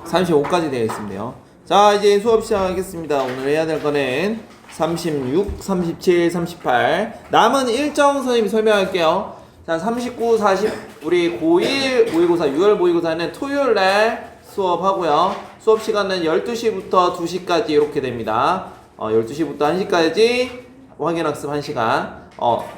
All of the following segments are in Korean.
35까지 되어 있습니다. 자, 이제 수업 시작하겠습니다. 오늘 해야 될 거는 36, 37, 38. 남은 일정 선생님이 설명할게요. 자, 39, 40 우리 고1 모의고사 6월 모의고사는 토요일 날 수업하고요. 수업 시간은 12시부터 2시까지 이렇게 됩니다. 12시부터 1시까지 확인학습 1시간.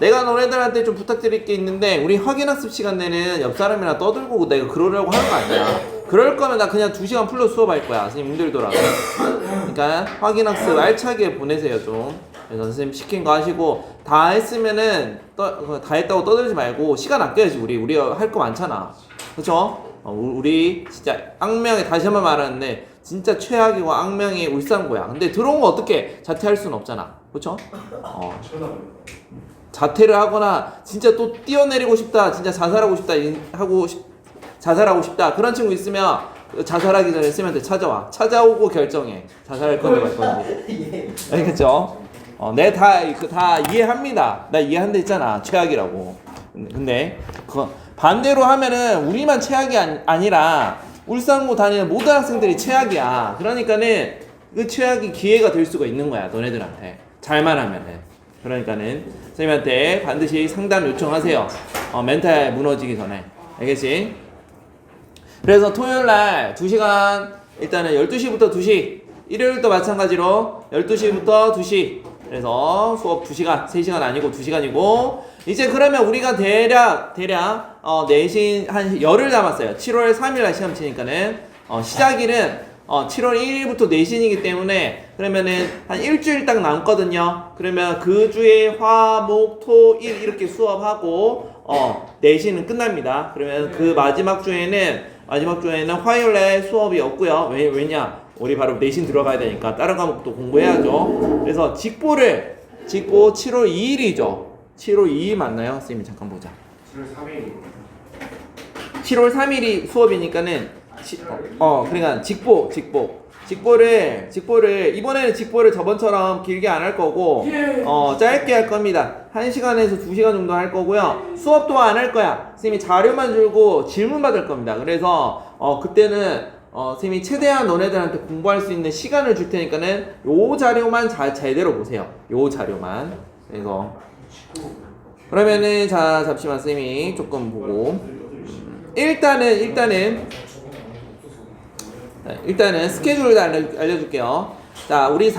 내가 너네들한테 좀 부탁드릴 게 있는데, 우리 확인학습 시간 내는 옆 사람이랑 떠들고 내가 그러려고 하는 거 아니야. 그럴 거면 나 그냥 2시간 풀로 수업할 거야. 선생님 힘들더라도. 그러니까 확인학습 알차게 보내세요 좀. 그래서 선생님 시킨 거 하시고, 다 했으면은 다 했다고 떠들지 말고 시간 아껴야지. 우리 할 거 많잖아. 그쵸? 우리 진짜 악명이, 다시 한번 말하는데 진짜 최악이고 악명이 울산고야. 근데 들어온 거 어떻게 자퇴할 수는 없잖아. 그쵸? 자퇴를 하거나 진짜 또 뛰어내리고 싶다, 진짜 자살하고 싶다 자살하고 싶다 그런 친구 있으면 자살하기 전에 쌤한테 찾아오고 결정해. 자살할 건지 말 건지. 알겠죠? 다 이해합니다. 나 이해한다 했잖아. 최악이라고. 근데 그거 반대로 하면은 우리만 최악이 아니라 울산고 다니는 모든 학생들이 최악이야. 그러니까는 그 최악이 기회가 될 수가 있는 거야, 너네들한테. 잘만 하면은. 그러니까는 선생님한테 반드시 상담 요청하세요. 멘탈 무너지기 전에. 알겠지? 그래서 토요일날 2시간, 일단은 12시부터 2시, 일요일도 마찬가지로 12시부터 2시. 그래서 수업 2시간, 3시간 아니고 2시간이고, 이제 그러면 우리가 대략 내신 한 열흘 남았어요. 7월 3일날 시험 치니까는 시작일은 7월 1일부터 내신이기 때문에 그러면은 한 일주일 딱 남거든요. 그러면 그 주에 화, 목, 토, 일 이렇게 수업하고 내신은 끝납니다. 그러면 그 마지막 주에는 화요일에 수업이 없고요. 왜냐? 우리 바로 내신 들어가야 되니까 다른 과목도 공부해야죠. 그래서 직보 7월 2일이죠. 7월 2일 맞나요? 선생님 잠깐 보자. 7월 3일이 수업이니까는 그러니까 직보를 이번에는 직보를 저번처럼 길게 안 할 거고 짧게 할 겁니다. 1시간에서 2시간 정도 할 거고요. 수업도 안 할 거야. 선생님이 자료만 주고 질문 받을 겁니다. 그래서 그때는 선생님이 최대한 너네들한테 공부할 수 있는 시간을 줄 테니까는 요 자료만 제대로 보세요. 요 자료만. 그래서 그러면은 잠시만 선생님이 조금 보고 일단은 스케줄을 알려줄게요. 자, 우리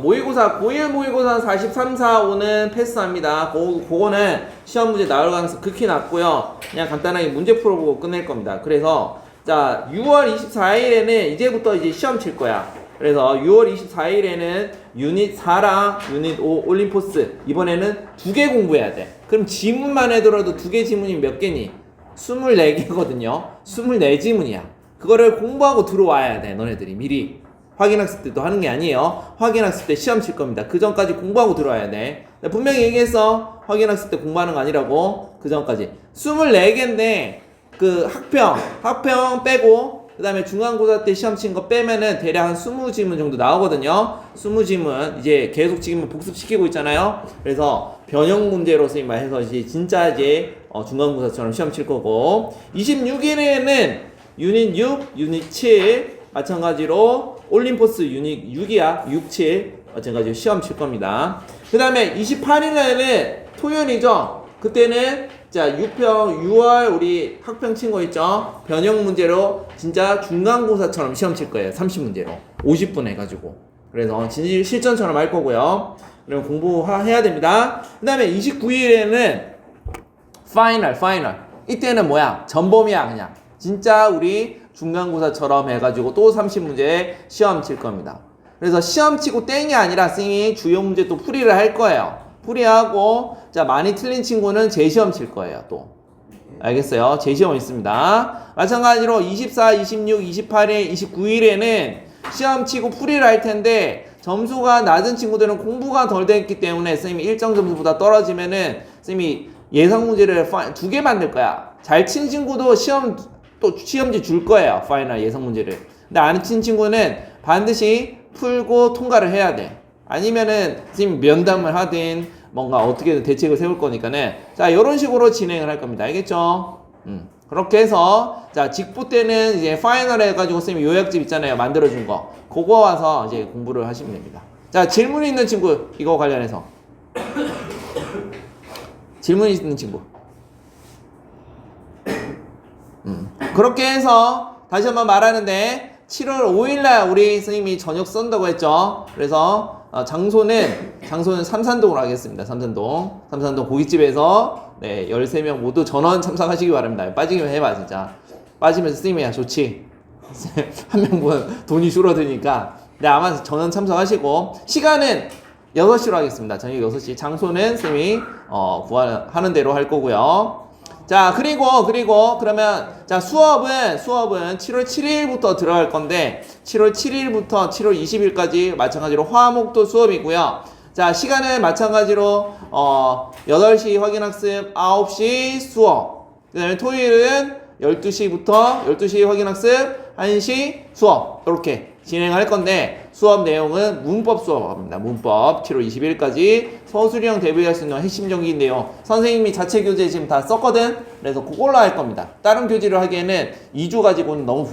모의고사, 고1 모의고사 43, 4, 5는 패스합니다. 그거는 시험 문제 나올 가능성 극히 낮고요. 그냥 간단하게 문제 풀어보고 끝낼 겁니다. 그래서, 자, 6월 24일에는 이제부터 이제 시험 칠 거야. 그래서 6월 24일에는 유닛 4랑 유닛 5 올림포스. 이번에는 2개 공부해야 돼. 그럼 지문만 해더라도 2개 지문이 몇 개니? 24개거든요. 24지문이야. 그거를 공부하고 들어와야 돼, 너네들이. 미리. 확인학습 때도 하는 게 아니에요. 확인학습 때 시험 칠 겁니다. 그 전까지 공부하고 들어와야 돼. 분명히 얘기했어. 확인학습 때 공부하는 거 아니라고. 그 전까지. 24개인데, 그 학평 빼고, 그 다음에 중간고사 때 시험 친 거 빼면은 대략 한 20지문 정도 나오거든요. 20지문 이제 계속 지금 복습시키고 있잖아요. 그래서 변형 문제로 선생님 해서 진짜 중간고사처럼 시험 칠 거고, 26일에는 유닛 6, 유닛 7 마찬가지로 올림포스 유닛 6이야. 6, 7 마찬가지로 시험 칠 겁니다. 그 다음에 28일날은 토요일이죠. 그때는 자 6월 우리 학평 친 거 있죠. 변형 문제로 진짜 중간고사처럼 시험 칠 거예요. 30문제로 50분 해가지고. 그래서 진실 실전처럼 할 거고요. 그럼 공부해야 됩니다. 그 다음에 29일에는 파이널. 이때는 뭐야? 전범이야 그냥. 진짜 우리 중간고사처럼 해가지고 또 30문제 시험 칠 겁니다. 그래서 시험 치고 땡이 아니라 선생님이 주요 문제 또 풀이를 할 거예요. 풀이하고 자 많이 틀린 친구는 재시험 칠 거예요. 또 알겠어요? 재시험 있습니다. 마찬가지로 24, 26, 28일, 29일에는 시험 치고 풀이를 할 텐데 점수가 낮은 친구들은 공부가 덜 됐기 때문에 선생님이 일정 점수보다 떨어지면은 선생님이 예상 문제를 2개 만들 거야. 잘 친 친구도 시험지 줄 거예요. 파이널 예상 문제를. 근데 안 친 친구는 반드시 풀고 통과를 해야 돼. 아니면은 선생님 면담을 하든 뭔가 어떻게든 대책을 세울 거니까는 자 이런 식으로 진행을 할 겁니다. 알겠죠? 그렇게 해서 자 직부 때는 이제 파이널 해가지고 쌤이 요약집 있잖아요. 만들어준 거. 그거 와서 이제 공부를 하시면 됩니다. 자 질문 있는 친구 이거 관련해서 질문 있는 친구. 그렇게 해서 다시 한번 말하는데 7월 5일날 우리 선생님이 저녁 쏜다고 했죠. 그래서 장소는 삼산동으로 하겠습니다. 삼산동 고깃집에서 네 13명 모두 전원 참석하시기 바랍니다. 빠지기만 해봐 진짜. 빠지면 선생님이야 좋지. 한 명분 돈이 줄어드니까. 네 아마 전원 참석하시고 시간은 6시로 하겠습니다. 저녁 6시. 장소는 쌤이 하는 대로 할 거고요. 자 그리고 그러면 자 수업은 7월 7일부터 들어갈 건데 7월 7일부터 7월 20일까지 마찬가지로 화목도 수업이고요. 자 시간은 마찬가지로 8시 확인학습 9시 수업. 그 다음에 토요일은 12시 확인학습 1시 수업 이렇게 진행할 건데 수업 내용은 문법 수업입니다. 문법 7월 20일까지 서술형 대비할 수 있는 핵심 정기인데요. 선생님이 자체 교재 지금 다 썼거든. 그래서 그걸로 할 겁니다. 다른 교재를 하기에는 2주 가지고는 너무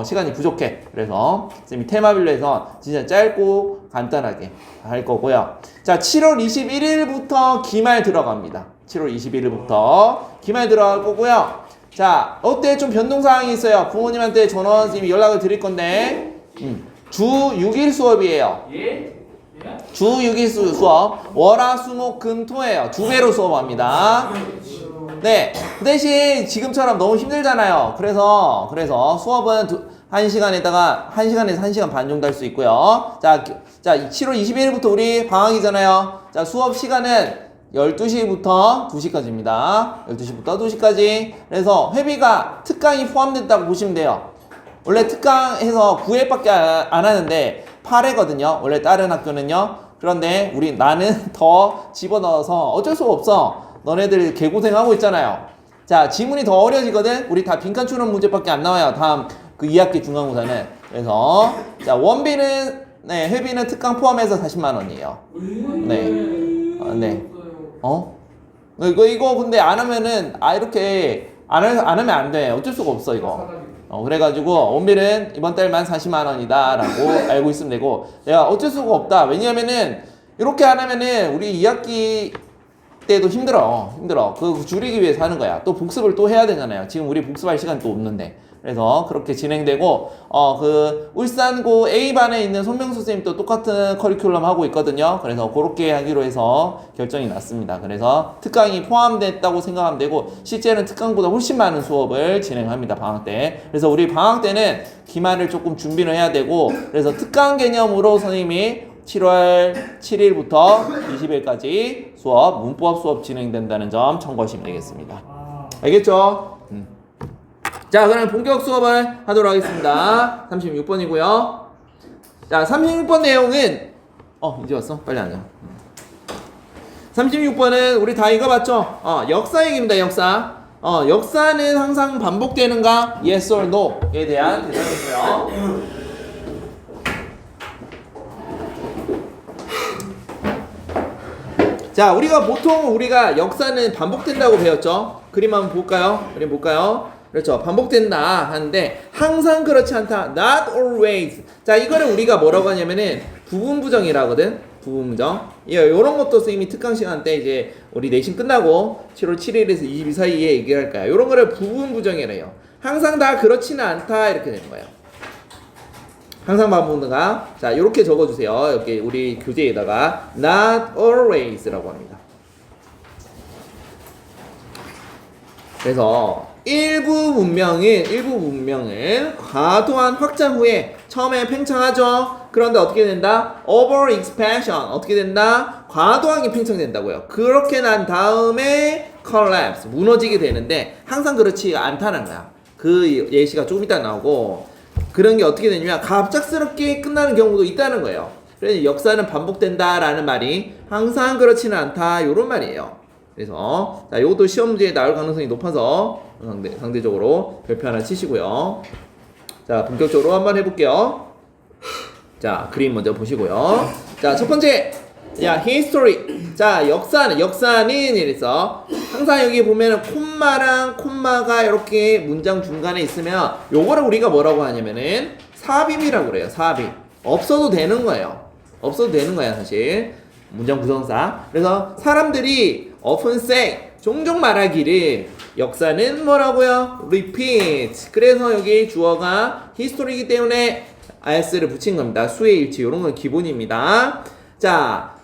시간이 부족해. 그래서 선생님이 테마별로 해서 진짜 짧고 간단하게 할 거고요. 자 7월 21일부터 기말 들어갑니다. 7월 21일부터 기말 들어갈 거고요. 자 어때? 좀 변동사항이 있어요. 부모님한테 전원 선생님이 연락을 드릴 건데 주 6일 수업이에요. 주 6일 수업 월화수목금토예요. 2배로 수업합니다. 네, 그 대신 지금처럼 너무 힘들잖아요. 그래서 수업은 1시간에다가 1시간에서 1시간 반 정도 할 수 있고요. 자 7월 21일부터 우리 방학이잖아요. 자 수업 시간은 12시부터 2시까지입니다. 12시부터 2시까지. 그래서 회비가 특강이 포함됐다고 보시면 돼요. 원래 특강해서 9회밖에 안 하는데 8회거든요. 원래 다른 학교는요. 그런데 나는 더 집어넣어서 어쩔 수가 없어. 너네들 개고생하고 있잖아요. 자, 지문이 더 어려지거든. 우리 다 빈칸 추론 문제밖에 안 나와요. 다음 그 2학기 중간고사는. 그래서 자 원비는 네 회비는 특강 포함해서 40만 원이에요. 네. 네. 이거 근데 안 하면은 이렇게 안 하면 안 돼. 어쩔 수가 없어 이거. 그래가지고 원비는 이번 달만 40만 원이다 라고 알고 있으면 되고 내가 어쩔 수가 없다. 왜냐면은 이렇게 안 하면은 우리 2학기 때도 힘들어. 그거 줄이기 위해서 하는 거야. 또 복습을 또 해야 되잖아요. 지금 우리 복습할 시간 또 없는데. 그래서 그렇게 진행되고 그 울산고 A반에 있는 손명수 선생님도 똑같은 커리큘럼 하고 있거든요. 그래서 그렇게 하기로 해서 결정이 났습니다. 그래서 특강이 포함됐다고 생각하면 되고 실제는 특강보다 훨씬 많은 수업을 진행합니다. 방학 때. 그래서 우리 방학 때는 기말을 조금 준비를 해야 되고 그래서 특강 개념으로 선생님이 7월 7일부터 20일까지 수업, 문법 수업 진행된다는 점 참고하시면 되겠습니다. 알겠죠? 자, 그럼 본격 수업을 하도록 하겠습니다. 36번이고요. 자, 36번 내용은 이제 왔어? 빨리 앉아. 36번은 우리 다 읽어봤죠? 역사 얘기입니다. 역사. 역사는 항상 반복되는가? Yes or no에 대한 대답이고요. 자, 우리가 역사는 반복된다고 배웠죠? 그림 한번 볼까요? 그렇죠. 반복된다 하는데 항상 그렇지 않다. Not always. 자, 이거를 우리가 뭐라고 하냐면은 부분부정이라거든. 부분부정. 요런 것도 선생님이 특강 시간 때 이제 우리 내신 끝나고 7월 7일에서 20일 사이에 얘기할 거야. 요런 거를 부분부정이래요. 항상 다 그렇지는 않다 이렇게 되는 거예요. 항상 반복된다. 자, 요렇게 적어주세요. 여기 우리 교재에다가 not always라고 합니다. 그래서 일부 문명을 과도한 확장 후에 처음에 팽창하죠. 그런데 어떻게 된다? over expansion. 어떻게 된다? 과도하게 팽창된다고요. 그렇게 난 다음에 collapse. 무너지게 되는데 항상 그렇지 않다는 거야. 그 예시가 조금 이따 나오고 그런 게 어떻게 되냐면 갑작스럽게 끝나는 경우도 있다는 거예요. 그래서 역사는 반복된다라는 말이 항상 그렇지는 않다. 이런 말이에요. 그래서 자, 이것도 시험 문제에 나올 가능성이 높아서 상대적으로 별표 하나 치시고요. 자, 본격적으로 한번 해볼게요. 자, 그림 먼저 보시고요. 자, 첫 번째, history. 자, 역사는 이래서 항상 여기 보면은 콤마랑 콤마가 이렇게 문장 중간에 있으면 요거를 우리가 뭐라고 하냐면은 삽입이라고 그래요. 삽입. 없어도 되는 거예요. 없어도 되는 거야 사실. 문장 구성사. 그래서 사람들이 often say 종종 말하기를 역사는 뭐라고요? repeat. 그래서 여기 주어가 history이기 때문에 is를 붙인 겁니다. 수의 일치 이런 건 기본입니다. 자,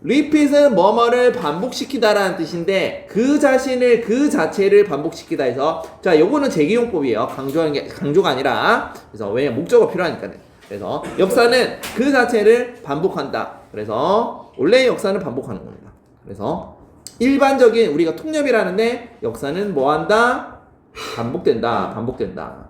repeat은 뭐뭐를 반복시키다라는 뜻인데 그 자신을 그 자체를 반복시키다 해서 자, 요거는 재기용법이에요. 강조하는 게 강조가 아니라 그래서 왜냐 목적어가 필요하니까요. 그래서 역사는 그 자체를 반복한다. 그래서 원래 역사는 반복하는 겁니다. 그래서 일반적인 우리가 통념이라는데 역사는 뭐한다? 반복된다. 반복된다.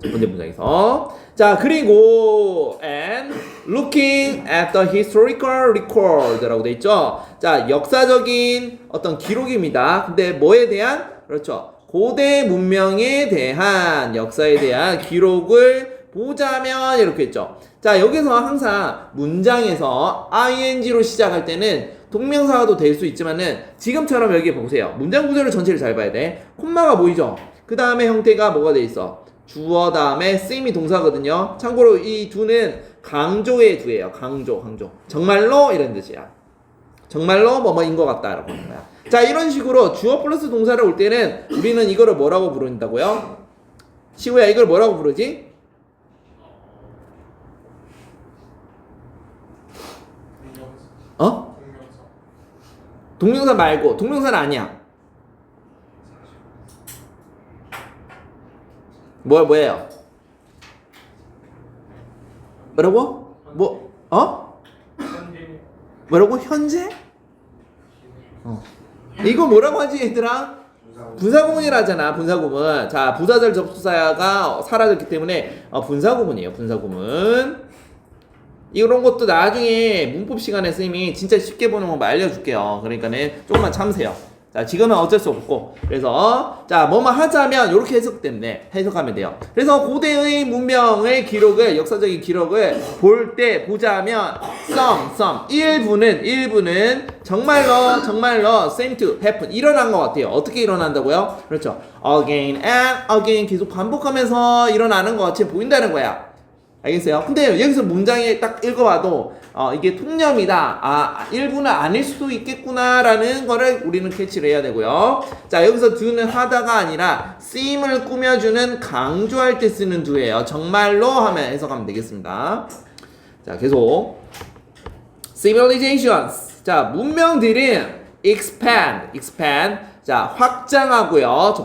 첫 번째 문장에서 자 그리고 and looking at the historical record라고 돼 있죠. 자 역사적인 어떤 기록입니다. 근데 뭐에 대한 그렇죠. 고대 문명에 대한 역사에 대한 기록을 보자면 이렇게 했죠. 자 여기서 항상 문장에서 ing로 시작할 때는 동명사가도 될 수 있지만은 지금처럼 여기 보세요. 문장 구조를 전체를 잘 봐야 돼. 콤마가 보이죠? 그 다음에 형태가 뭐가 돼 있어? 주어 다음에 쓰임이 동사거든요. 참고로 이 두는 강조의 두예요. 강조. 정말로 이런 뜻이야. 정말로 뭐뭐인 것 같다 라고 하는 거야. 자 이런 식으로 주어 플러스 동사를 올 때는 우리는 이거를 뭐라고 부른다고요? 시우야 이걸 뭐라고 부르지? 어? 동명사 말고 동명사는 아니야. 뭐예요? 뭐라고? 뭐라고? 현재? 이거 뭐라고 하지 얘들아? 분사구문이라 하잖아. 분사구문. 자 부사절 접수사가 사라졌기 때문에 분사구문이에요. 분사구문. 이런 것도 나중에 문법 시간에 선생님이 진짜 쉽게 보는 방법 알려줄게요. 그러니까는 조금만 참으세요. 자 지금은 어쩔 수 없고 그래서 자 뭐뭐 하자면 이렇게 해석하면 돼요. 그래서 고대의 문명의 기록을 역사적인 기록을 보자면 some 일부는 정말로 seem to happen 일어난 것 같아요. 어떻게 일어난다고요? 그렇죠. again and again 계속 반복하면서 일어나는 것 같이 보인다는 거야. 알겠어요? 근데 여기서 문장에 딱 읽어봐도 이게 통념이다. 일부는 아닐 수도 있겠구나라는 거를 우리는 캐치를 해야 되고요. 자 여기서 do는 하다가 아니라 seem을 꾸며주는 강조할 때 쓰는 do예요. 정말로 하면 해석하면 되겠습니다. 자 계속 civilizations 자 문명들은 expand 자 확장하고요.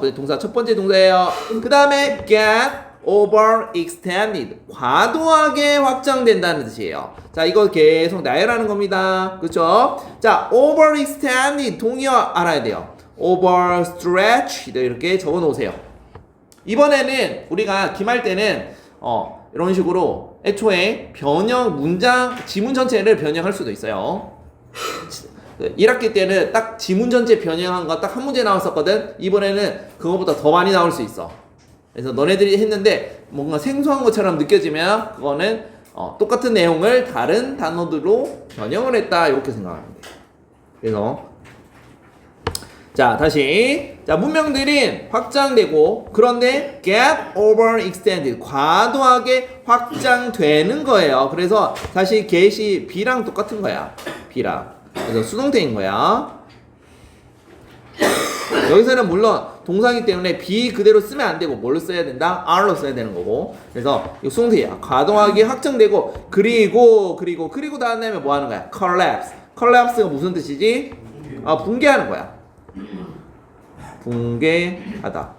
첫 번째 동사예요. 그 다음에 get overextended 과도하게 확장된다는 뜻이에요. 자 이거 계속 나열하는 겁니다. 그쵸? 자 overextended 동의어 알아야 돼요. overstretched 이렇게 적어 놓으세요. 이번에는 우리가 기말 때는 이런 식으로 애초에 문장 지문 전체를 변형할 수도 있어요. 1학기 때는 딱 지문 전체 변형한 거 딱 한 문제 나왔었거든. 이번에는 그거보다 더 많이 나올 수 있어. 그래서 너네들이 했는데 뭔가 생소한 것처럼 느껴지면 그거는 똑같은 내용을 다른 단어들로 변형을 했다 이렇게 생각하면 돼요. 그래서 자 다시 자 문명들은 확장되고 그런데 get overextended 과도하게 확장되는 거예요. 그래서 사실 get이 be랑 똑같은 거야. be랑 그래서 수동태인 거야. 여기서는 물론 동사이기 때문에 be 그대로 쓰면 안 되고 뭘로 써야 된다? are로 써야 되는 거고. 그래서 이거 수동태야. 과도하게 확장되고 그리고 다음에 뭐 하는 거야? collapse가 무슨 뜻이지? 붕괴하는 거야. 붕괴하다.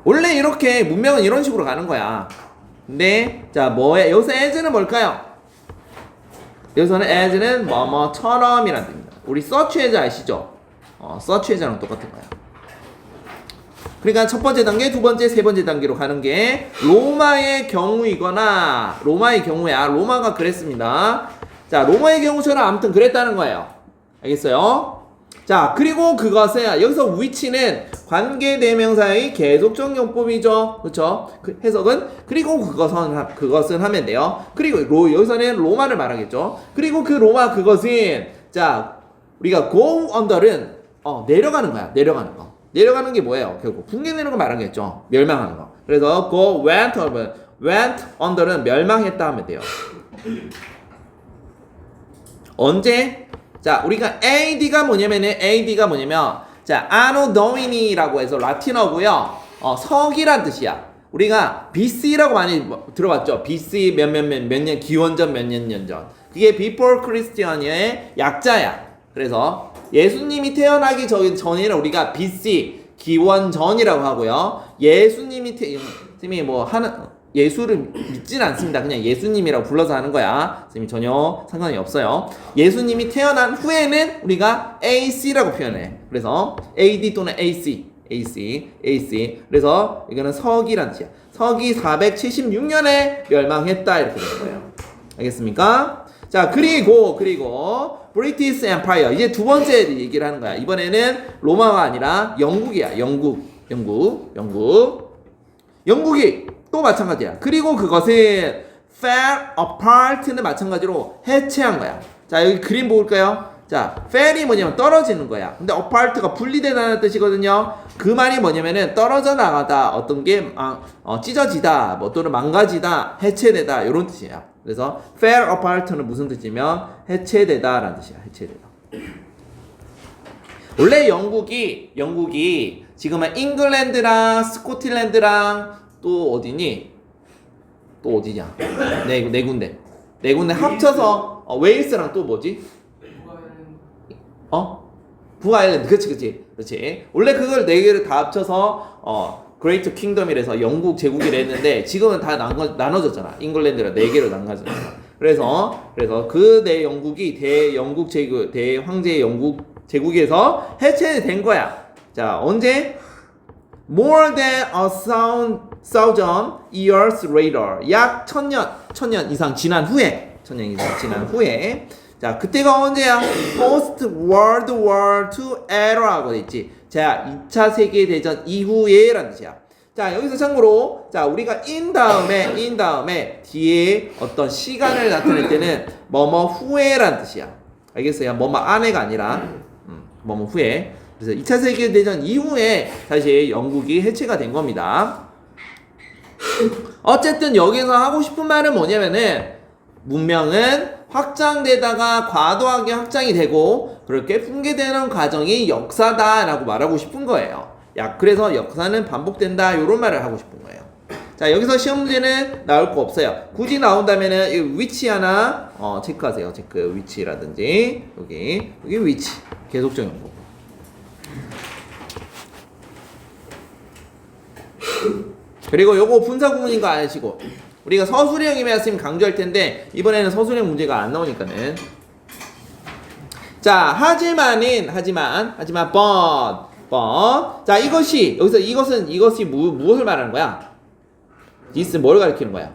원래 이렇게 문명은 이런 식으로 가는 거야. 근데 자 뭐에 여기서 as는 뭘까요? 여기서는 as는 뭐뭐처럼이란 뜻입니다. 우리 search as 아시죠? search as랑 똑같은 거야. 그러니까 첫 번째 단계, 두 번째, 세 번째 단계로 가는 게 로마의 경우이거나 로마의 경우야. 로마가 그랬습니다. 자, 로마의 경우처럼 아무튼 그랬다는 거예요. 알겠어요? 자, 그리고 그것은 여기서 which는 관계대명사의 계속적 용법이죠. 그렇죠? 그 해석은 그리고 그것은 하면 돼요. 그리고 여기서는 로마를 말하겠죠. 그리고 그 로마 그것은 자, 우리가 go under는 내려가는 거야. 내려가는 거. 내려가는 게 뭐예요? 결국 붕괴되는 거 말하겠죠. 멸망하는 거. 그래서 go went under는 멸망했다 하면 돼요. 언제? 자, 우리가 AD가 뭐냐면 자, anno domini라고 해서 라틴어고요. 서기란 뜻이야. 우리가 BC라고 많이 들어봤죠. BC 몇 년 기원전 몇 년 전. 그게 before Christian의 약자야. 그래서 예수님이 태어나기 전에는 우리가 BC 기원전이라고 하고요. 예수님이 예수를 믿지는 않습니다. 그냥 예수님이라고 불러서 하는 거야. 선생님이 전혀 상관이 없어요. 예수님이 태어난 후에는 우리가 AC라고 표현해. 그래서 AD 또는 AC. 그래서 이거는 서기란 뜻이야. 서기 476년에 멸망했다 이렇게 되는 거예요. 알겠습니까? 자, 그리고 British Empire. 이제 두 번째 얘기를 하는 거야. 이번에는 로마가 아니라 영국이야. 영국이 또 마찬가지야. 그리고 그것은 fell apart는 마찬가지로 해체한 거야. 자, 여기 그림 볼까요? 자, fell이 뭐냐면 떨어지는 거야. 근데 apart가 분리되다는 뜻이거든요. 그 말이 뭐냐면은 떨어져 나가다, 어떤 게 찢어지다, 뭐 또는 망가지다, 해체되다 이런 뜻이야. 그래서 fell apart는 무슨 뜻이면 해체되다라는 뜻이야. 해체되다. 원래 영국이 지금은 잉글랜드랑 스코틀랜드랑 또 어디니? 또 어디냐? 네 군데 합쳐서 웨일스랑 또 뭐지? 북아일랜드. 그렇지. 원래 그걸 네 개를 다 합쳐서 그레이트 킹덤이라서 영국 제국이라 했는데 지금은 다 나눠졌잖아. 잉글랜드랑 네 개로 나눠졌잖아. 그래서 그 대황제 영국 제국에서 해체된 거야. 자, 언제? More than 1,000 years later. 약 1000년 이상 지난 후에. 자, 그때가 언제야? Post World War II era라고 돼 있지. 자, 2차 세계대전 이후에 라는 뜻이야. 자, 여기서 참고로 자, 우리가 in 다음에 뒤에 어떤 시간을 나타낼 때는 뭐뭐 후에라는 뜻이야. 알겠어요? 뭐뭐 안에가 아니라 뭐뭐 후에. 그래서 2차 세계대전 이후에 다시 영국이 해체가 된 겁니다. 어쨌든 여기서 하고 싶은 말은 뭐냐면은 문명은 확장되다가 과도하게 확장이 되고 그렇게 붕괴되는 과정이 역사다라고 말하고 싶은 거예요. 그래서 역사는 반복된다 이런 말을 하고 싶은 거예요. 자, 여기서 시험 문제는 나올 거 없어요. 굳이 나온다면은 이 위치 하나 체크하세요. 위치라든지 여기 위치 계속적 용법. 그리고 요거 분사 구문인 거 아시고 우리가 서술형이면 했으면 강조할 텐데 이번에는 서술형 문제가 안 나오니까는 자, 하지만 but 자, 이것이 무엇을 말하는 거야? this 뭘 가리키는 거야?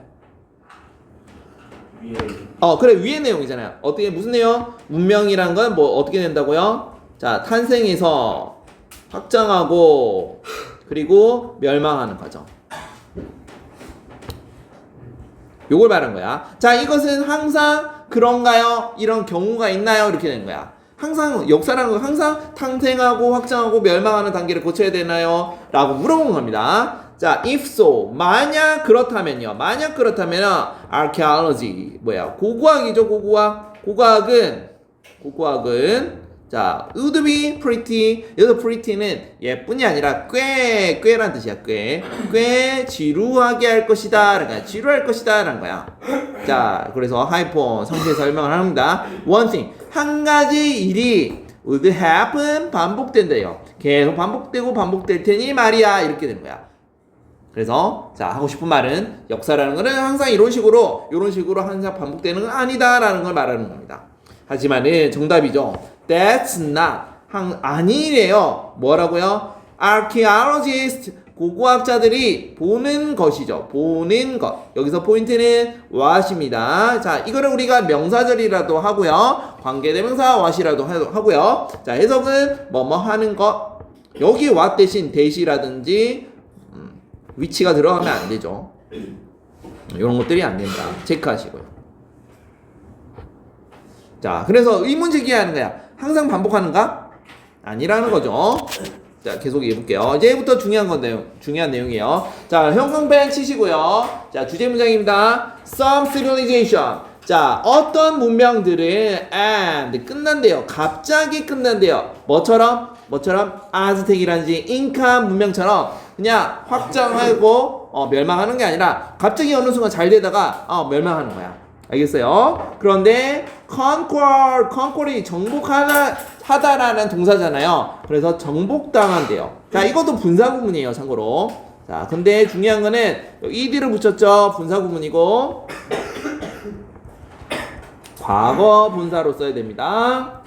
그래, 위의 내용이잖아요. 어떻게 무슨 내용? 문명이란 건 뭐 어떻게 된다고요? 자, 탄생해서 확장하고 그리고 멸망하는 과정. 요걸 말한 거야. 자, 이것은 항상 그런가요? 이런 경우가 있나요? 이렇게 되는 거야. 항상 역사라는 건 항상 탄생하고 확장하고 멸망하는 단계를 거쳐야 되나요? 라고 물어본 겁니다. 자, if so, 만약 그렇다면요. archaeology 고고학이죠. 고고학은 자, would be pretty. 여기서 pretty는 예쁜이 아니라 꽤란 뜻이야. 꽤 지루하게 할 것이다. 그러니까 지루할 것이다 라는 거야. 자, 그래서 하이폰 상세 설명을 합니다. One thing, 한 가지 일이 would happen, 반복된대요. 계속 반복될 테니 말이야. 이렇게 되는 거야. 그래서 자, 하고 싶은 말은 역사라는 거는 항상 이런 식으로 항상 반복되는 건 아니다라는 걸 말하는 겁니다. 하지만은 정답이죠. That's not 아니래요. 뭐라고요? Archaeologists 고고학자들이 보는 것이죠. 보는 것. 여기서 포인트는 what입니다. 자, 이거를 우리가 명사절이라도 하고요. 관계대명사 what이라도 하고요. 자, 해석은 뭐뭐 하는 것. 여기 what 대신 대시라든지 위치가 들어가면 안 되죠. 이런 것들이 안 된다. 체크하시고요. 자, 그래서 의문 제기하는 거야. 항상 반복하는가? 아니라는 거죠. 자, 계속 해볼게요. 이제부터 중요한 내용이에요. 자, 형광펜 치시고요. 자, 주제 문장입니다. Some civilization. 자, 어떤 문명들은 and 끝난대요. 갑자기 끝난대요. 뭐처럼? 아즈텍이라든지 잉카 문명처럼 그냥 확장하고 멸망하는 게 아니라 갑자기 어느 순간 잘 되다가 멸망하는 거야. 알겠어요? 그런데 conquer이 정복하다라는 동사잖아요. 그래서 정복당한대요. 자, 이것도 분사구문이에요, 참고로. 자, 근데 중요한 거는 ed를 붙였죠. 분사구문이고 과거 분사로 써야 됩니다.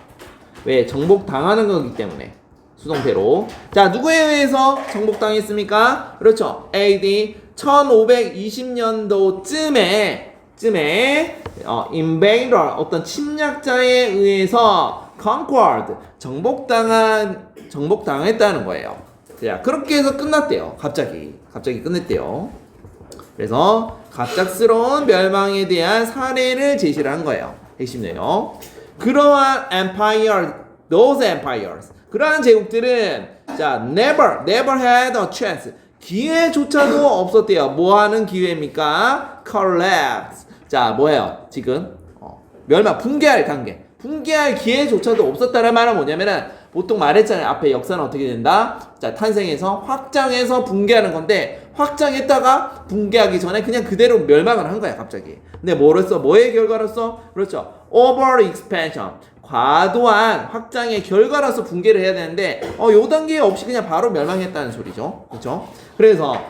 왜? 정복당하는 거기 때문에. 수동태로. 자, 누구에 의해서 정복당했습니까? 그렇죠. AD 1520년도쯤에 invader 어떤 침략자에 의해서 conquered 정복당했다는 거예요. 자, 그렇게 해서 끝났대요. 갑자기 끝냈대요. 그래서 갑작스러운 멸망에 대한 사례를 제시를 한 거예요. 핵심 내용. 그러한 those empires 그러한 제국들은 자 never had a chance 기회조차도 없었대요. 뭐 하는 기회입니까? collapse. 자, 뭐예요? 지금 붕괴할 단계. 붕괴할 기회조차도 없었다는 말은 뭐냐면은 보통 말했잖아요. 앞에 역사는 어떻게 된다? 자, 탄생해서 확장해서 붕괴하는 건데 확장했다가 붕괴하기 전에 그냥 그대로 멸망을 한 거야, 갑자기. 근데 뭐로써? 뭐의 결과로서? 그렇죠. over expansion. 과도한 확장의 결과로서 붕괴를 해야 되는데 요 단계 없이 그냥 바로 멸망했다는 소리죠. 그렇죠? 그래서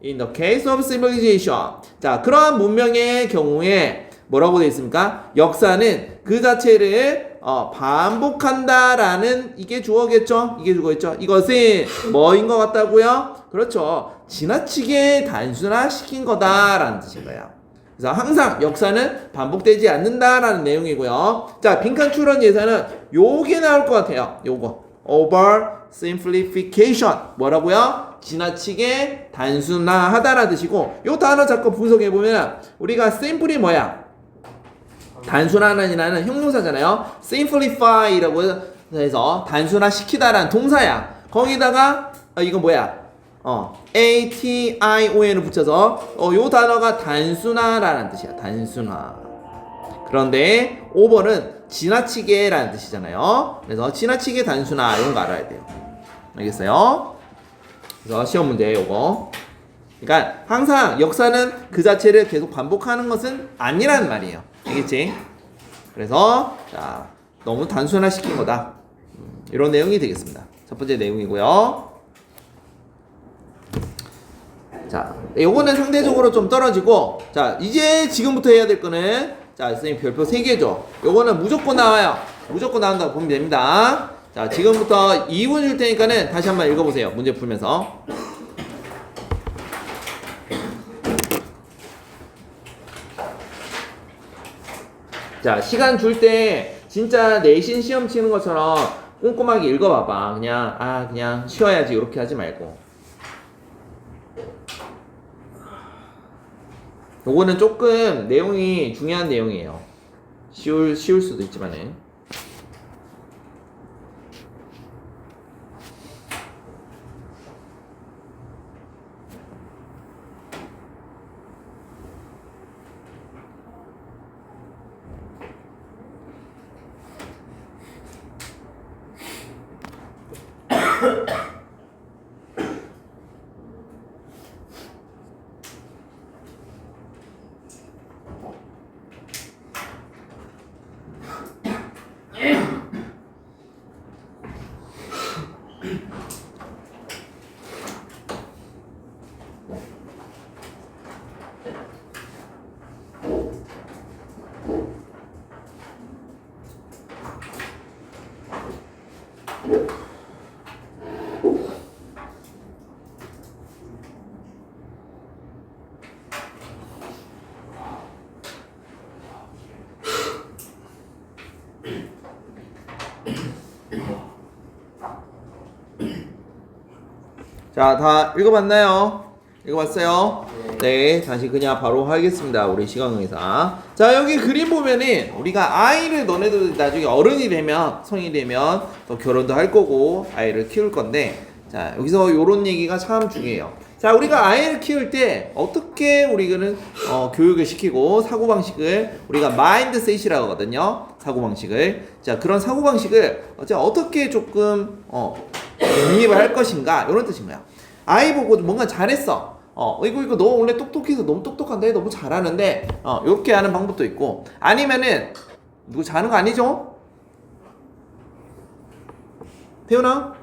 in the case of civilization 자, 그러한 문명의 경우에 뭐라고 되어 있습니까? 역사는 그 자체를 반복한다라는 이게 주어겠죠? 이게 주어겠죠? 이것은 뭐인 것 같다고요? 그렇죠. 지나치게 단순화시킨 거다라는 뜻인 거예요. 그래서 항상 역사는 반복되지 않는다라는 내용이고요. 자, 빈칸 추론 예사는 요게 나올 것 같아요. 요거 over simplification 뭐라고요? 지나치게 단순화하다라는 뜻이고 요 단어 자꾸 분석해보면 우리가 simple이 뭐야? 단순화하는이라는 형용사잖아요. simplify라고 해서 단순화시키다라는 동사야. 거기다가 이거 뭐야? ATION을 붙여서 요 단어가 단순화라는 뜻이야. 단순화. 그런데 over는 지나치게라는 뜻이잖아요. 그래서 지나치게 단순화 이런 거 알아야 돼요. 알겠어요? 그래서 시험 문제 요거. 그러니까 항상 역사는 그 자체를 계속 반복하는 것은 아니라는 말이에요. 알겠지? 그래서 자, 너무 단순화시킨 거다. 이런 내용이 되겠습니다. 첫 번째 내용이고요. 자, 요거는 상대적으로 좀 떨어지고 자, 이제 지금부터 해야 될 거는 자, 선생님 별표 3개죠. 요거는 무조건 나와요. 무조건 나온다고 보면 됩니다. 자, 지금부터 2분 줄 테니까는 다시 한번 읽어보세요. 문제 풀면서. 자, 시간 줄 때 진짜 내신 시험 치는 것처럼 꼼꼼하게 읽어봐봐. 그냥 쉬어야지 이렇게 하지 말고. 요거는 조금 내용이 중요한 내용이에요. 쉬울 수도 있지만은. 자, 다 읽어봤나요? 읽어봤어요? 네, 다시 그냥 바로 하겠습니다. 우리 시간강의사. 자, 여기 그림 보면은 우리가 아이를 너네들 나중에 어른이 되면 성인이 되면 또 결혼도 할 거고 아이를 키울 건데, 자, 여기서 요런 얘기가 참 중요해요. 자, 우리가 아이를 키울 때 어떻게 우리는 교육을 시키고 사고방식을 우리가 마인드셋이라고 하거든요. 사고방식을. 자, 그런 사고방식을 어떻게 조금 영입을 할 것인가 이런 뜻인 거야. 아이 보고 뭔가 잘했어. 이거 너 원래 똑똑해서 너무 똑똑한데 너무 잘하는데 이렇게 하는 방법도 있고, 아니면은 누구 자는 거 아니죠? 태훈아?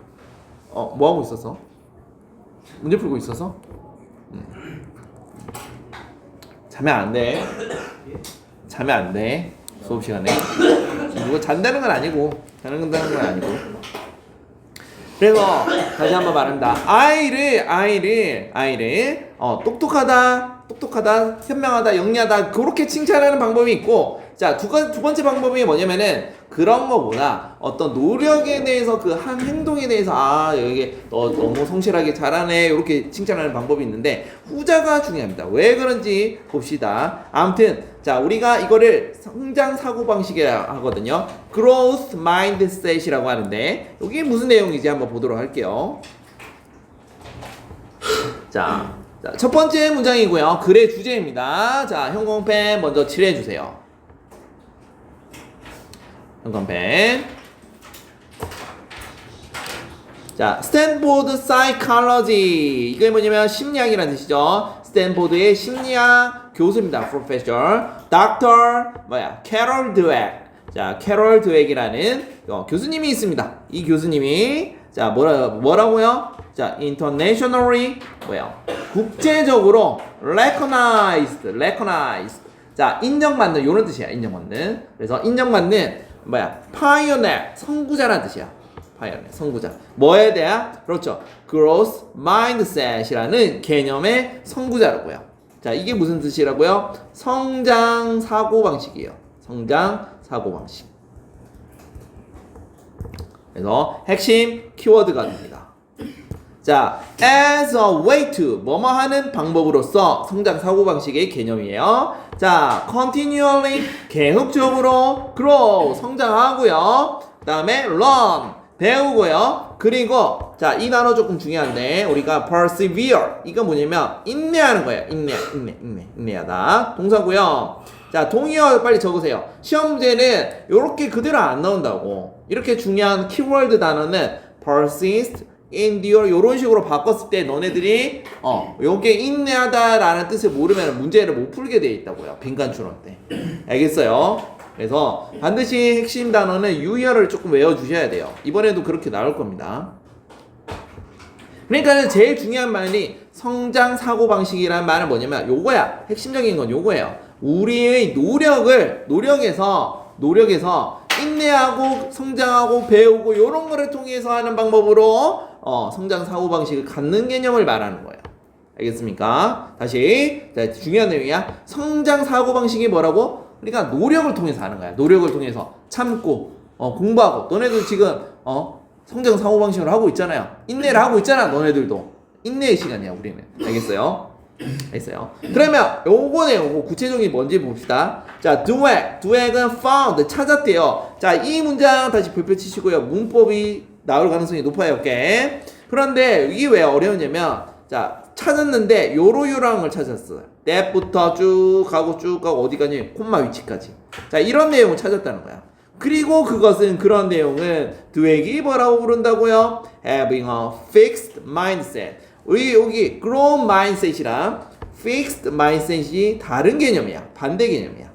뭐 하고 있었어? 문제 풀고 있어서? 자면 안 돼. 자면 안 돼. 수업 시간에. 누가 잔다는 건 아니고, 자는 건 아니고. 그래서 다시 한번 말합니다. 아이를 똑똑하다, 현명하다, 영리하다 그렇게 칭찬하는 방법이 있고, 자, 두 번째 방법이 뭐냐면은 그런 거보다 어떤 노력에 대해서 그 한 행동에 대해서 여기 너 너무 성실하게 잘하네 이렇게 칭찬하는 방법이 있는데 후자가 중요합니다. 왜 그런지 봅시다. 아무튼 자, 우리가 이거를 성장 사고방식이라고 하거든요. Growth Mindset이라고 하는데 이게 무슨 내용인지 한번 보도록 할게요. 자, 첫 번째 문장이고요. 글의 주제입니다. 자, 형광펜 먼저 칠해주세요. 형광펜. 자, 스탠포드 사이콜로지. 이게 뭐냐면 심리학이라는 뜻이죠. 스탠포드의 심리학 교수입니다. 프로페서 캐롤 드웩. 자, 캐롤 드웩이라는 교수님이 있습니다. 이 교수님이 자, 뭐라고요? 자, internationally 국제적으로 recognized. 자, 인정받는 요런 뜻이야. 인정받는. 그래서 인정받는 pioneer 선구자라는 뜻이야. pioneer 선구자. 뭐에 대한? 그렇죠. growth mindset이라는 개념의 선구자라고요. 자, 이게 무슨 뜻이라고요? 성장 사고방식이에요. 성장 사고방식. 그래서 핵심 키워드가 됩니다. 자, as a way to 뭐뭐 하는 방법으로서 성장 사고방식의 개념이에요. 자, continually 계속적으로 grow 성장하고요. 그 다음에 learn 배우고요. 그리고 자, 이 단어 조금 중요한데 우리가 persevere 이거 뭐냐면 인내하는 거예요. 인내하다 동사고요. 자, 동의어 빨리 적으세요. 시험 문제는 이렇게 그대로 안 나온다고. 이렇게 중요한 키워드 단어는 persist, endure 이런 식으로 바꿨을 때 너네들이 요게 인내하다라는 뜻을 모르면 문제를 못 풀게 돼 있다고요. 빈칸 추론 때. 알겠어요? 그래서 반드시 핵심 단어는 유의어를 조금 외워주셔야 돼요. 이번에도 그렇게 나올 겁니다. 그러니까 제일 중요한 말이 성장 사고방식이라는 말은 뭐냐면 요거야. 핵심적인 건 요거예요. 우리의 노력에서 인내하고 성장하고 배우고 요런 거를 통해서 하는 방법으로 성장 사고방식을 갖는 개념을 말하는 거예요. 알겠습니까? 다시 중요한 내용이야. 성장 사고방식이 뭐라고? 그러니까 노력을 통해서 하는 거야. 노력을 통해서 참고 공부하고. 너네들 지금 성장 사고방식을 하고 있잖아요. 인내를 하고 있잖아. 너네들도 인내의 시간이야. 우리는. 알겠어요? 알겠어요? 그러면 요거 구체적인 뭔지 봅시다. 자, 드웩은 found 찾았대요. 자, 이 문장 다시 별표 치시고요. 문법이 나올 가능성이 높아요. 오케이. 그런데 이게 왜 어려우냐면 자, 찾았는데 요로요로한 걸 찾았어요. that부터 쭉 가고 어디 가니? 콤마 위치까지. 자, 이런 내용을 찾았다는 거야. 그리고 그런 내용은 드웩이 뭐라고 부른다고요? having a fixed mindset. 우리 여기 growth mindset이랑 fixed mindset이 다른 개념이야. 반대 개념이야.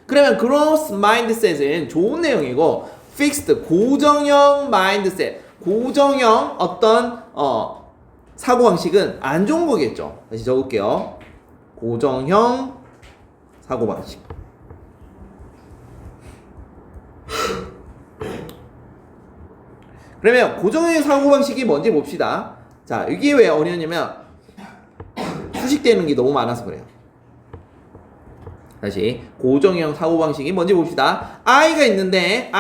그러면 growth mindset은 좋은 내용이고 fixed 고정형 mindset 고정형 어떤 사고방식은 안 좋은 거겠죠. 다시 적을게요. 고정형 사고방식. 그러면 고정형 사고방식이 뭔지 봅시다. 자, 이게 왜 어려우냐면 수식되는 게 너무 많아서 그래요. 다시 고정형 사고방식이 뭔지 봅시다. 아이가 있는데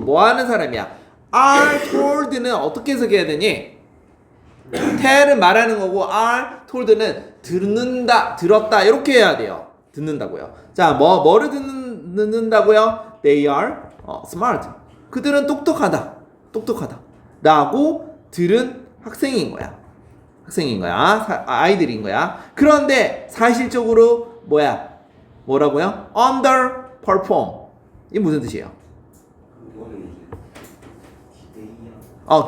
뭐 하는 사람이야? are told는 어떻게 해석해야 되니? tell은 말하는 거고 are told는 듣는다, 들었다 이렇게 해야 돼요. 듣는다고요. 자, 뭐를 듣는다고요? They are smart. 그들은 똑똑하다. 라고 들은 학생인 거야. 아이들인 거야. 그런데 사실적으로 뭐라고요? underperform. 이게 무슨 뜻이에요?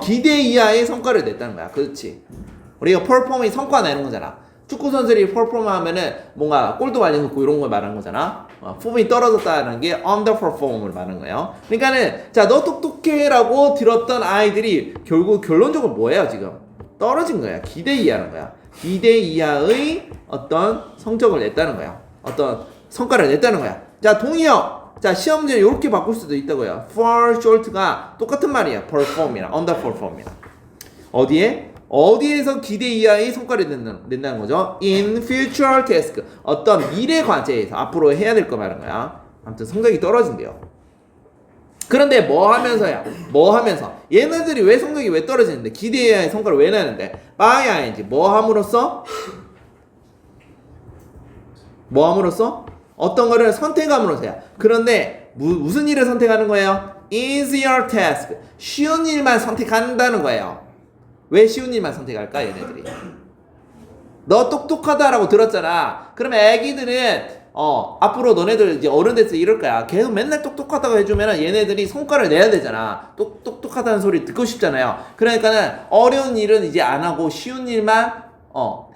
기대 이하의 성과를 냈다는 거야. 그렇지. 우리가 perform이 성과 내는 거잖아. 축구 선수들이 perform 하면은 뭔가 골도 많이 넣고 이런 걸 말하는 거잖아. 폼이 떨어졌다는 게 underperform을 말하는 거예요. 그러니까는 자, 너 똑똑해라고 들었던 아이들이 결국 결론적으로 뭐예요, 지금? 떨어진 거야. 기대 이하는 거야. 기대 이하의 어떤 성적을 냈다는 거야. 어떤 성과를 냈다는 거야. 자, 동의어. 자, 시험 문제 이렇게 바꿀 수도 있다고요. fall short가 똑같은 말이야. perform이랑 underperform이랑. 어디에서 기대 이하의 성과를 낸다는 거죠? in future task. 어떤 미래 과제에서 앞으로 해야 될 거 말하는 거야. 아무튼 성적이 떨어진대요. 그런데 뭐 하면서 얘네들이 왜 성적이 왜 떨어지는데 기대 이하의 성과를 왜 내는데 by ing 뭐 함으로써 어떤 거를 선택함으로써야. 그런데 무슨 일을 선택하는 거예요? easier task. 쉬운 일만 선택한다는 거예요. 왜 쉬운 일만 선택할까 얘네들이? 너 똑똑하다라고 들었잖아. 그러면 애기들은 앞으로 너네들 이제 어른 됐을 때 이럴 거야. 계속 맨날 똑똑하다고 해주면 얘네들이 성과를 내야 되잖아. 똑똑하다는 소리 듣고 싶잖아요. 그러니까는 어려운 일은 이제 안 하고 쉬운 일만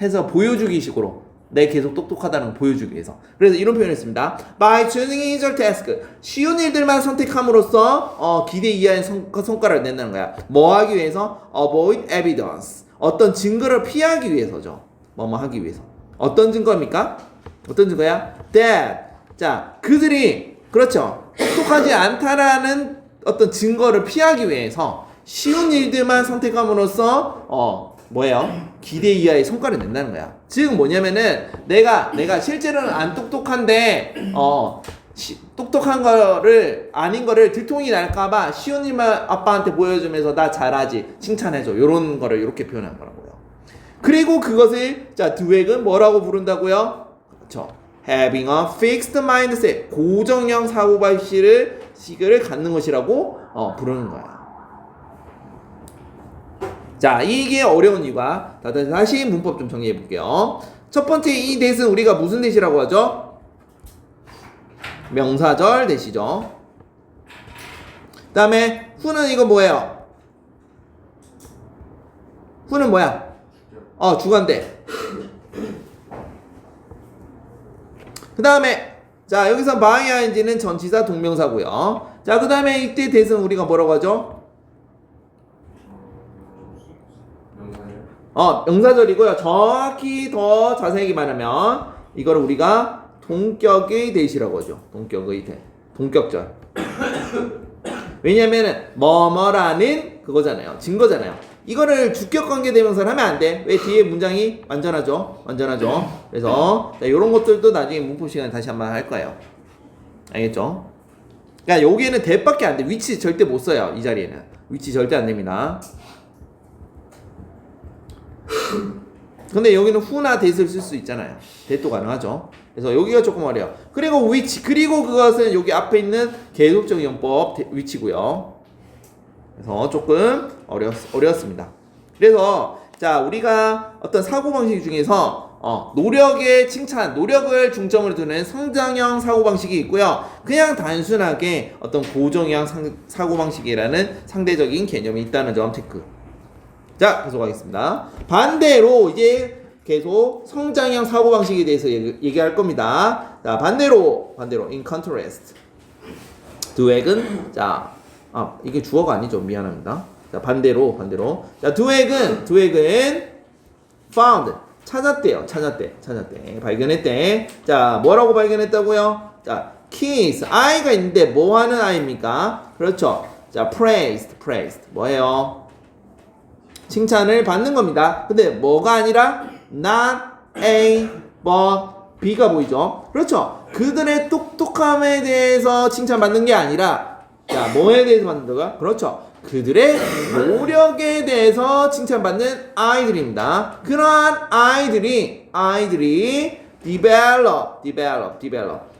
해서 보여주기 식으로 내 계속 똑똑하다는 걸 보여주기 위해서. 그래서 이런 표현을 했습니다. By choosing easier task. 쉬운 일들만 선택함으로써 기대 이하의 성과를 낸다는 거야. 뭐 하기 위해서? Avoid evidence. 어떤 증거를 피하기 위해서죠. 뭐뭐 하기 위해서. 어떤 증거입니까? 어떤 증거야? That. 자, 그들이 그렇죠. 똑똑하지 않다라는 어떤 증거를 피하기 위해서 쉬운 일들만 선택함으로써 기대 이하의 성과를 낸다는 거야. 즉 뭐냐면은 내가 실제로는 안 똑똑한데 똑똑한 거를 아닌 거를 들통이 날까봐 쉬운 일만 아빠한테 보여주면서 나 잘하지 칭찬해줘 요런 거를 이렇게 표현한 거라고요. 그리고 그것을 자 드웩은 뭐라고 부른다고요? 그렇죠. Having a fixed mindset 고정형 사고방식을 갖는 것이라고 부르는 거야. 자, 이게 어려운 이유가 다시 문법 좀 정리해 볼게요. 첫 번째 이 대신 우리가 무슨 대시라고 하죠? 명사절 대시죠. 그 다음에 후는 이거 뭐예요? 후는 뭐야? 주관대. 그 다음에 자 여기서 by ing는 전치사 동명사고요. 자, 그 다음에 이때 대신 우리가 뭐라고 하죠? 명사절이고요. 정확히 더 자세히 말하면 이거를 우리가 동격의 대시라고 하죠. 동격절. 왜냐면은 뭐뭐라는 그거잖아요. 증거잖아요. 이거를 주격관계 대명사를 하면 안 돼. 왜? 뒤에 문장이 완전하죠. 그래서 이런 것들도 나중에 문법 시간에 다시 한번 할 거예요. 알겠죠? 그러니까 여기에는 대밖에 안 돼. 위치 절대 못 써요. 이 자리에는 위치 절대 안 됩니다. 근데 여기는 후나 that을 쓸 수 있잖아요. that도 가능하죠. 그래서 여기가 조금 어려요. 그리고 which, 그리고 그것은 여기 앞에 있는 계속적 용법 위치고요. 그래서 조금 어려웠습니다. 그래서 자 우리가 어떤 사고방식 중에서 노력의 칭찬, 노력을 중점으로 두는 성장형 사고방식이 있고요. 그냥 단순하게 어떤 고정형 사고방식이라는 상대적인 개념이 있다는 점 체크. 자, 계속하겠습니다. 반대로 이제 계속 성장형 사고방식에 대해서 얘기할 겁니다. 자, 반대로 in contrast. 드웩은 자, 이게 주어가 아니죠. 미안합니다. 자, 반대로. 자, 드웩은 found 찾았대. 발견했대. 자, 뭐라고 발견했다고요? 자, kiss 아이가 있는데 뭐 하는 아이입니까? 그렇죠. 자, praised 뭐예요? 칭찬을 받는 겁니다. 근데 뭐가 아니라 not A but B가 보이죠? 그렇죠. 그들의 똑똑함에 대해서 칭찬받는 게 아니라 자 뭐에 대해서 받는다고요? 그렇죠. 그들의 노력에 대해서 칭찬받는 아이들입니다. 그러한 아이들이 develop.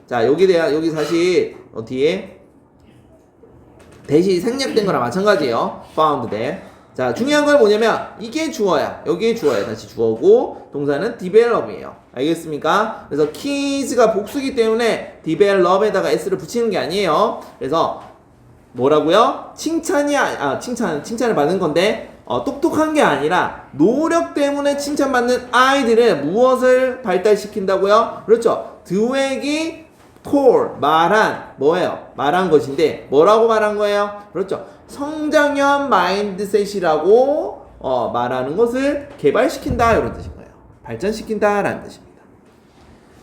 자, 여기 사실 뒤에 대시 생략된 거랑 마찬가지예요. found there. 자, 중요한 건 뭐냐면 이게 주어야. 여기에 주어야. 다시 주어고 동사는 develop이에요. 알겠습니까? 그래서 kids가 복수기 때문에 develop에다가 s를 붙이는 게 아니에요. 그래서 뭐라고요? 칭찬을 받는 건데 똑똑한 게 아니라 노력 때문에 칭찬받는 아이들은 무엇을 발달시킨다고요? 그렇죠. 드웩이 말한 것인데 뭐라고 말한 거예요? 그렇죠. 성장형 마인드셋이라고 말하는 것을 개발시킨다 이런 뜻인 거예요. 발전시킨다라는 뜻입니다.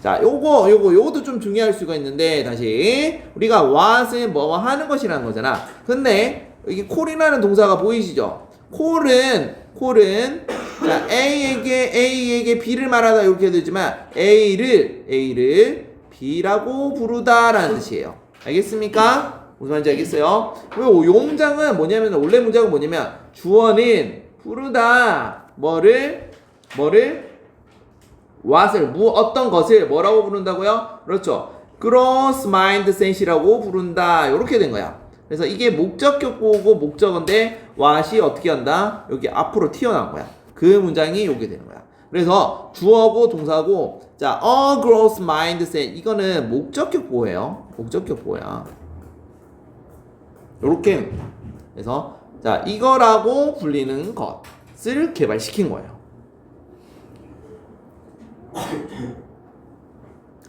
자, 요것도 좀 중요할 수가 있는데 다시 우리가 what은 뭐 하는 것이라는 거잖아. 근데 이게 콜이라는 동사가 보이시죠? 콜은 자, A에게 B를 말하다 이렇게 되지만 A를 B라고 부르다라는 뜻이에요. 알겠습니까? 무슨 말인지 알겠어요? 그리고 용장은 뭐냐면 원래 문장은 뭐냐면 주어는 부르다 what을 어떤 것을 뭐라고 부른다고요? 그렇죠. gross mindset이라고 부른다. 이렇게 된 거야. 그래서 이게 목적격보고 목적어인데 what이 어떻게 한다? 여기 앞으로 튀어나온 거야. 그 문장이 여기 되는 거야. 그래서 주어고 동사고 자, a gross mindset 이거는 목적격보예요. 목적격보야. 요렇게 그래서 자, 이거라고 불리는 것을 개발시킨 거예요.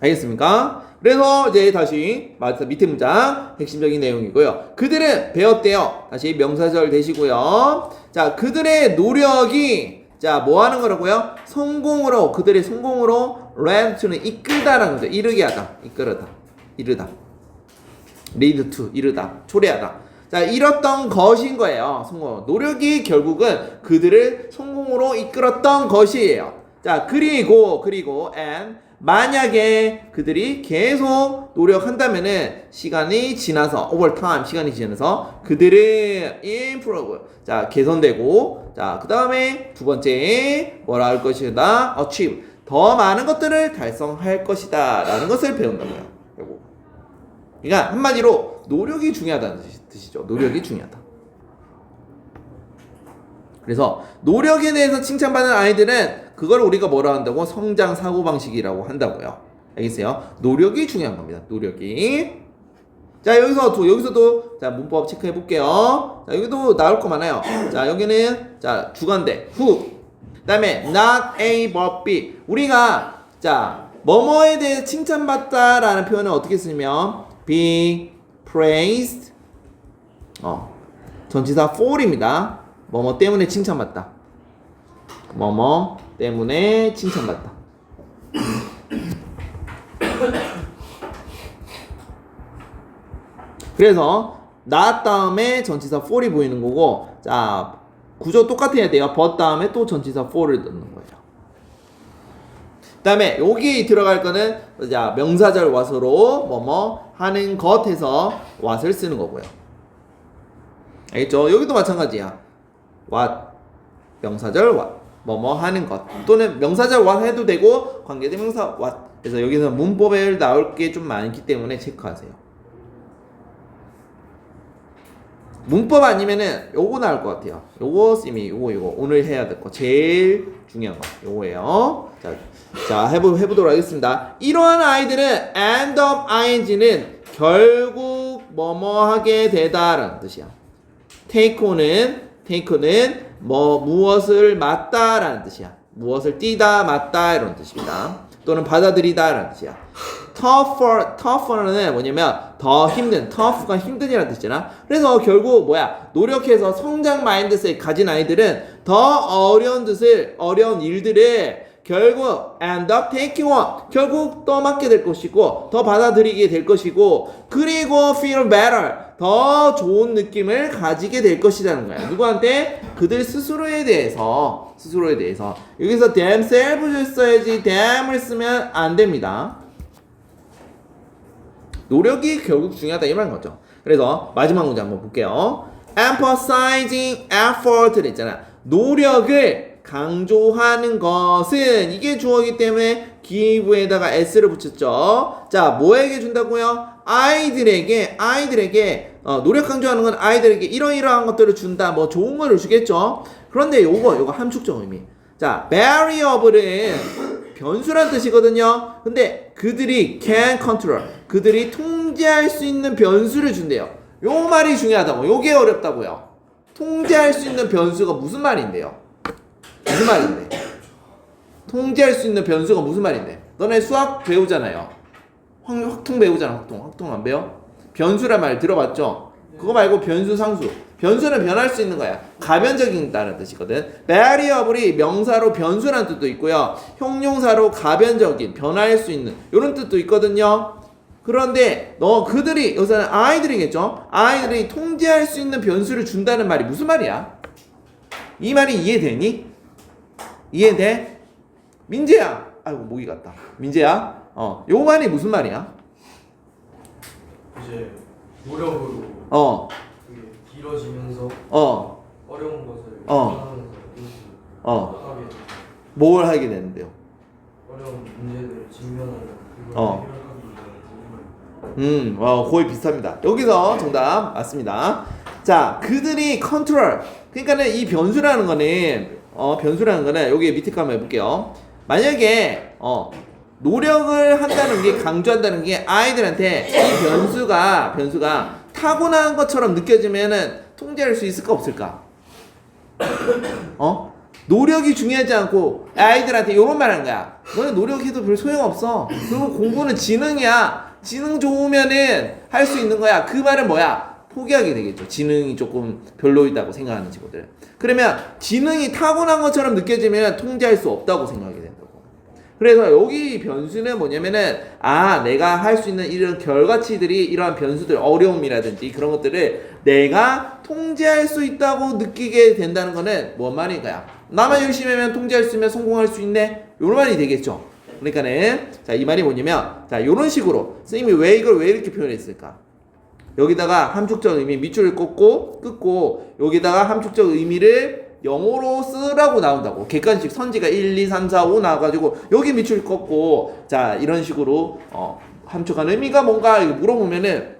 알겠습니까? 그래서 이제 다시 밑에 문장 핵심적인 내용이고요. 그들은 배웠대요. 다시 명사절 대시고요. 자, 그들의 노력이 자, 뭐 하는 거라고요? 그들의 성공으로 led to는 이끌다라는 거죠. 이르게 하다. 이르다. lead to 이르다. 초래하다. 자, 이뤘던 것인 거예요. 성공. 노력이 결국은 그들을 성공으로 이끌었던 것이에요. 자, 그리고 and 만약에 그들이 계속 노력한다면은 시간이 지나서 그들은 improve 자, 개선되고 자, 그 다음에 두 번째 뭐라 할 것이다? achieve 더 많은 것들을 달성할 것이다 라는 것을 배운다고요. 그러니까 한마디로 노력이 중요하다는 뜻이죠. 노력이 중요하다. 그래서 노력에 대해서 칭찬받는 아이들은 그걸 우리가 뭐라 한다고? 성장 사고방식이라고 한다고요. 알겠어요? 노력이 중요한 겁니다. 노력이. 자, 여기서도 자, 문법 체크해 볼게요. 자, 여기도 나올 거 많아요. 자, 여기는 자, 주관대 who. 그다음에 not A but B. 우리가 자, 뭐뭐에 대해 칭찬받다라는 표현을 어떻게 쓰냐면 be praised 전치사 for입니다. 뭐뭐 때문에 칭찬받다. 뭐뭐 때문에 칭찬받다. 그래서 not 다음에 전치사 for이 보이는 거고 자 구조 똑같아야 돼요. but 다음에 또 전치사 for를 넣는 거예요. 그 다음에 여기 들어갈 거는 자 명사절 what으로 뭐뭐 하는 것 해서 what을 쓰는 거고요. 알겠죠? 여기도 마찬가지야. what 명사절 what 뭐뭐 하는 것 또는 명사절 what 해도 되고 관계대명사 what. 그래서 여기서 문법에 나올 게 좀 많기 때문에 체크하세요. 문법 아니면은 요거 나올 것 같아요. 요거 쌤이 요거 오늘 해야 될 거 제일 중요한 거 요거예요. 자 해보도록 하겠습니다. 이러한 아이들은 end of ing는 결국 뭐뭐 하게 되다라는 뜻이야. takeon은 무엇을 맞다라는 뜻이야. 무엇을 띄다 맞다 이런 뜻입니다. 또는 받아들이다라는 뜻이야. tougher는 뭐냐면 더 힘든, tough가 힘든이라는 뜻이잖아. 그래서 결국 노력해서 성장 마인드셋 가진 아이들은 더 어려운 일들을 결국 end up taking on 결국 떠맡게 될 것이고 더 받아들이게 될 것이고 그리고 feel better 더 좋은 느낌을 가지게 될 것이라는 거야. 누구한테? 그들 스스로에 대해서 여기서 themselves를 써야지 them을 쓰면 안 됩니다. 노력이 결국 중요하다 이 말인 거죠. 그래서 마지막 문제 한번 볼게요. emphasizing effort를 했잖아. 노력을 강조하는 것은 이게 주어이기 때문에 give에다가 s를 붙였죠. 자, 뭐에게 준다고요? 아이들에게 노력 강조하는 건 아이들에게 이러이러한 것들을 준다. 뭐 좋은 거를 주겠죠. 그런데 요거 함축적 의미. 자, variable은 변수란 뜻이거든요. 근데 그들이 can control, 그들이 통제할 수 있는 변수를 준대요. 요 말이 중요하다고. 요게 어렵다고요. 통제할 수 있는 변수가 무슨 말인데요? 무슨 말인데? 통제할 수 있는 변수가 무슨 말인데? 너네 수학 배우잖아요. 확통 배우잖아. 확통 안 배워? 변수란 말 들어봤죠? 그거 말고 변수, 상수. 변수는 변할 수 있는 거야. 가변적이다는 뜻이거든. variable이 명사로 변수라는 뜻도 있고요. 형용사로 가변적인, 변할 수 있는 이런 뜻도 있거든요. 그런데 그들이 여기서는 아이들이겠죠? 아이들이 통제할 수 있는 변수를 준다는 말이 무슨 말이야? 이 말이 이해되니? 이해돼? 민재야. 아이고 모기 같다. 민재야. 요 말이 무슨 말이야? 이제 노력으로 그게 길어지면서 어려운 것을 하게 되고 뭘 하게 되는데요? 어려운 문제들을 직면하는 그걸 해결하기 위한 거의 비슷합니다. 여기서 정답 맞습니다. 자, 그들이 컨트롤. 그러니까는 이 변수라는 거는 여기 밑에 거 한번 해볼게요. 만약에 노력을 한다는 게 강조한다는 게 아이들한테 이 변수가 타고난 것처럼 느껴지면은 통제할 수 있을까 없을까? 노력이 중요하지 않고 아이들한테 이런 말 하는 거야. 너는 노력해도 별 소용없어. 그리고 공부는 지능이야. 지능 좋으면은 할 수 있는 거야. 그 말은 뭐야? 포기하게 되겠죠. 지능이 조금 별로이다고 생각하는 친구들. 그러면 지능이 타고난 것처럼 느껴지면 통제할 수 없다고 생각하게 된다고. 그래서 여기 변수는 뭐냐면은 내가 할 수 있는 이런 결과치들이 이러한 변수들 어려움이라든지 그런 것들을 내가 통제할 수 있다고 느끼게 된다는 거는 뭔 말인가요? 나만 열심히 하면 통제할 수 있으면 성공할 수 있네. 요런 말이 되겠죠. 그러니까는 자, 이 말이 뭐냐면 자, 요런 식으로 선생님이 왜 이렇게 표현했을까? 여기다가 함축적 의미 밑줄을 끊고 여기다가 함축적 의미를 영어로 쓰라고 나온다고. 객관식 선지가 1, 2, 3, 4, 5 나와가지고 여기 밑줄 꺾고 자, 이런 식으로 함축한 의미가 뭔가 물어보면은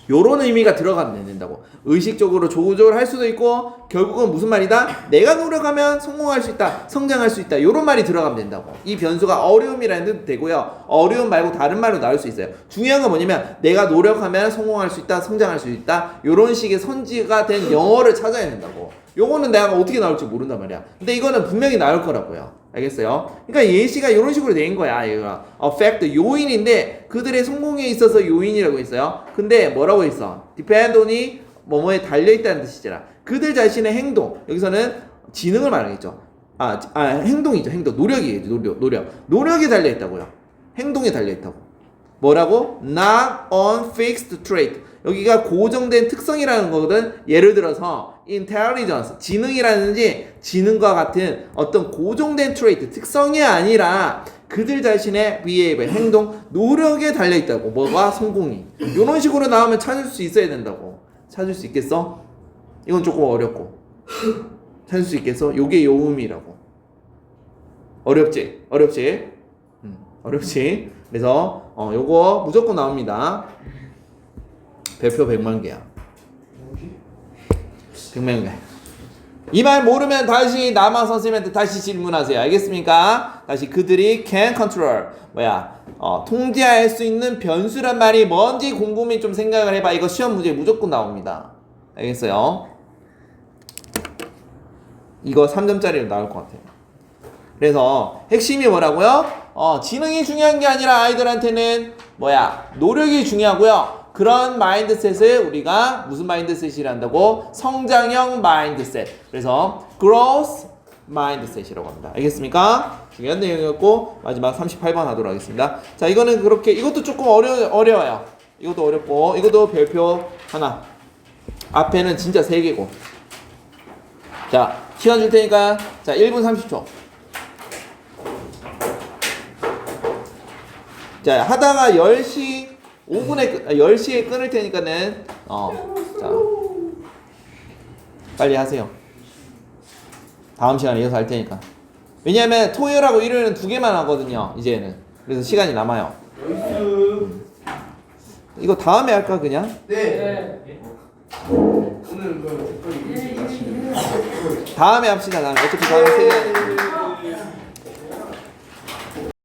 요런 의미가 들어가면 된다고. 의식적으로 조절을 할 수도 있고 결국은 무슨 말이다? 내가 노력하면 성공할 수 있다. 성장할 수 있다. 요런 말이 들어가면 된다고. 이 변수가 어려움이라는 뜻도 되고요. 어려움 말고 다른 말로 나올 수 있어요. 중요한 건 뭐냐면 내가 노력하면 성공할 수 있다. 성장할 수 있다. 요런 식의 선지가 된 영어를 찾아야 된다고. 요거는 내가 어떻게 나올지 모른단 말이야. 근데 이거는 분명히 나올 거라고요. 알겠어요? 그러니까 예시가 이런 식으로 된 거야. 얘가 affect 요인인데 그들의 성공에 있어서 요인이라고 했어요. 근데 뭐라고 했어? depend on이 뭐뭐에 달려 있다는 뜻이잖아. 그들 자신의 행동. 여기서는 지능을 말하겠죠. 행동이죠. 행동. 노력이에요. 노력이 달려 있다고요. 행동에 달려 있다고. 뭐라고? not on fixed trait. 여기가 고정된 특성이라는 거거든. 예를 들어서 intelligence, 지능이라든지 지능과 같은 어떤 고정된 trait, 특성이 아니라 그들 자신의 behavior, 행동, 노력에 달려있다고. 뭐가? 성공이. 이런 식으로 나오면 찾을 수 있어야 된다고. 찾을 수 있겠어? 이건 조금 어렵고. 찾을 수 있겠어? 요게 요음이라고. 어렵지? 어렵지? 그래서 요거 무조건 나옵니다. 별표 100만 개야. 100만 개. 이 말 모르면 다시 남아 선생님한테 다시 질문하세요. 알겠습니까? 다시 그들이 can control 통제할 수 있는 변수란 말이 뭔지 곰곰이 좀 생각을 해봐. 이거 시험 문제 무조건 나옵니다. 알겠어요? 이거 3점짜리로 나올 것 같아요. 그래서 핵심이 뭐라고요? 지능이 중요한 게 아니라 아이들한테는 노력이 중요하고요. 그런 마인드셋을 우리가 무슨 마인드셋이라 한다고? 성장형 마인드셋. 그래서 growth 마인드셋이라고 합니다. 알겠습니까? 중요한 내용이었고 마지막 38번 하도록 하겠습니다. 자, 이거는 그렇게 이것도 조금 어려워요. 이것도 어렵고 이것도 별표 하나. 앞에는 진짜 3개고. 자, 시간 줄 테니까 자, 1분 30초. 자, 하다가 10시에 끊을 테니까는 자, 빨리 하세요. 다음 시간에 이어서 할 테니까. 왜냐면 토요일하고 일요일은 2개만 하거든요. 이제는. 그래서 시간이 남아요. 이거 다음에 할까 그냥? 네. 오늘 그 다음에 합시다. 나는 어차피 다음에 세 개.